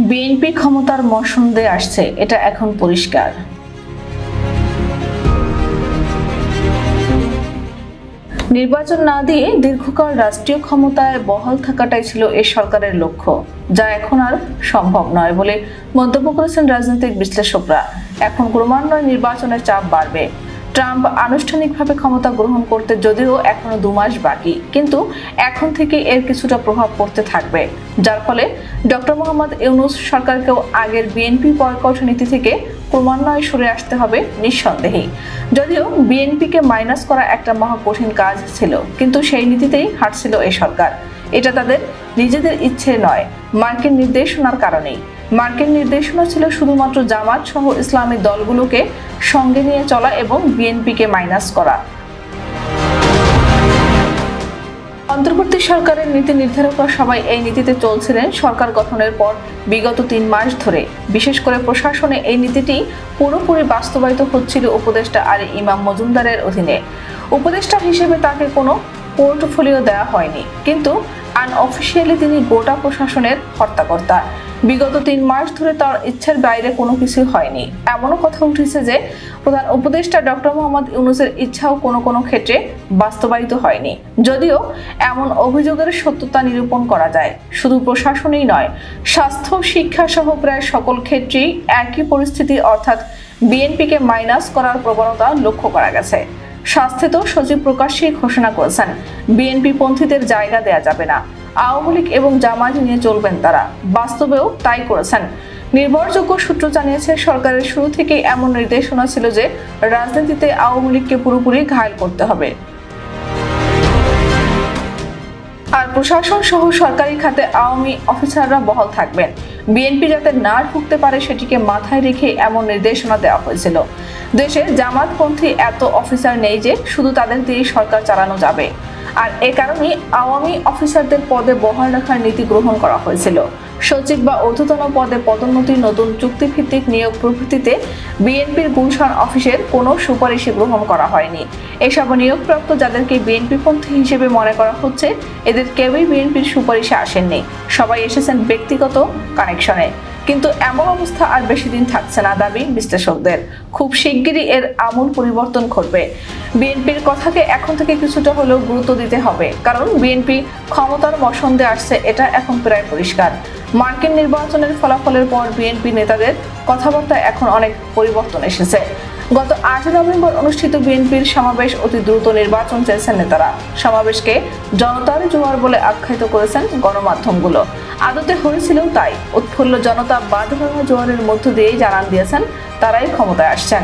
BNP ক্ষমতার মসনদে আসছে, এটা এখন পরিষ্কার। নির্বাচন না দিয়ে দীর্ঘকাল রাষ্ট্রীয় ক্ষমতায় বহাল থাকাটাই ছিল এই সরকারের লক্ষ্য, যা এখন আর সম্ভব নয় বলে মন্তব্য করেছেন রাজনৈতিক বিশ্লেষকরা। এখন ক্রমান্বয়ে নির্বাচনের চাপ বাড়বে। ট্রাম্প আনুষ্ঠানিকভাবে ক্ষমতা গ্রহণ করতে যদিও এখনো 2 মাস বাকি, কিন্তু এখন থেকে এর কিছুটা প্রভাব পড়তে থাকবে, যার ফলে ডক্টর মোহাম্মদ ইউনূস সরকারকেও আগের বিএনপি বয়কট নীতি থেকে ক্রমান্বয়ে সরে আসতে হবে নিঃসন্দেহে। যদিও বিএনপিকে মাইনাস করা একটা মহা কঠিন কাজ ছিল, কিন্তু সেই নীতিতেই হাঁটছিল এই সরকার। এটা তাদের নিজেদের ইচ্ছে নয়, মার্কিন নির্দেশনার কারণেই। মার্কিন নির্দেশনা ছিল শুধুমাত্র জামাত সহ ইসলামী দলগুলোকে সঙ্গে নিয়ে চলা এবং বিএনপিকে মাইনাস করা। অন্তর্বর্তী সরকারের নীতি নির্ধারকরা সবাই এই নীতিতে চলছিলেন সরকার গঠনের পর বিগত 3 মাস ধরে। বিশেষ করে প্রশাসনে এই নীতিটি পুরোপুরি বাস্তবায়িত হচ্ছিল উপদেষ্টা আলী ইমাম মজুমদারের অধীনে। উপদেষ্টা হিসেবে তাকে কোনো পোর্টফোলিও দেওয়া হয়নি, কিন্তু আনঅফিসিয়ালি তিনি গোটা প্রশাসনের কর্তাকর্তা। বিগত 3 মাস ধরে তার ইচ্ছার বাইরে কোনো কিছু হয়নি। এমনও কথা উঠেছে যে প্রধান উপদেষ্টা ডক্টর মোহাম্মদ ইউনূসের ইচ্ছাও কোনো ক্ষেত্রে বাস্তবায়িত হয়নি। যদিও এমন অভিযোগের সত্যতা নিরূপণ করা যায়। শুধু প্রশাসনেই নয়, স্বাস্থ্য, শিক্ষা সহ প্রায় সকল ক্ষেত্রেই একই পরিস্থিতি, অর্থাৎ বিএনপিকে মাইনাস করার প্রবণতা লক্ষ্য করা গেছে। স্বাস্থ্য সচিব প্রকাশ্যেই ঘোষণা করেছেন বিএনপি পন্থীদের জায়গা দেয়া যাবে না, আওয়ামী লীগ এবং জামায়াত নিয়ে চলবেন তারা। বাস্তবেও তাই করেছেন। নির্ভরযোগ্য সূত্র জানিয়েছে, সরকারের শুরু থেকেই এমন নির্দেশনা ছিল যে রাজনীতিতে আওয়ামী লীগকে পুরোপুরি ঘায়েল করতে হবে। আর প্রশাসন সহ সরকারি খাতে আওয়ামী অফিসাররা বহাল থাকবেন। বিএনপি যাতে না ঢুকতে পারে সেটিকে মাথায় রেখে এমন নির্দেশনা দেওয়া হয়েছিল। দেশে জামাতপন্থী এত অফিসার নেই যে শুধু তাদের দিয়ে সরকার চালানো যাবে। আর এ কারণেই আওয়ামী অফিসারদের পদে বহাল রাখার নীতি গ্রহণ করা হয়েছিল। সচিব বা ঊর্ধ্বতন পদে পদোন্নতি, নতুন চুক্তিভিত্তিক নিয়োগ প্রভৃতিতে বিএনপির গুলশান অফিসের কোনো সুপারিশই গ্রহণ করা হয়নি। এসব নিয়োগপ্রাপ্ত যাদেরকে বিএনপিপন্থী হিসেবে মনে করা হচ্ছে, এদের কেউই বিএনপির সুপারিশে আসেননি। সবাই এসেছেন ব্যক্তিগত কানেকশনে। কিন্তু এমন অবস্থা আর বেশি দিন থাকছে না দাবি বিশ্লেষকদের। খুব শিগগিরই এর আমূল পরিবর্তন ঘটবে। বিএনপির কথাকে এখন থেকে কিছুটা হলেও গুরুত্ব দিতে হবে, কারণ বিএনপি ক্ষমতার মসনদে আসছে, এটা এখন প্রায় পরিষ্কার। মার্কিন নির্বাচনের ফলাফলের পর বিএনপি নেতাদের কথাবার্তায় এখন অনেক পরিবর্তন এসেছে। গত 8 নভেম্বর অনুষ্ঠিত বিএনপির সমাবেশ অতি দ্রুত নির্বাচন চেয়েছেন নেতারা। সমাবেশকে জনতার জোয়ার বলে আখ্যায়িত করেছেন গণমাধ্যমগুলো। আদতে হয়েছিলেও তাই। উৎফুল্ল জনতা বাঁধ ভাঙা জোয়ারের মধ্য দিয়েই জানান দিয়েছেন তারাই ক্ষমতায় আসছেন।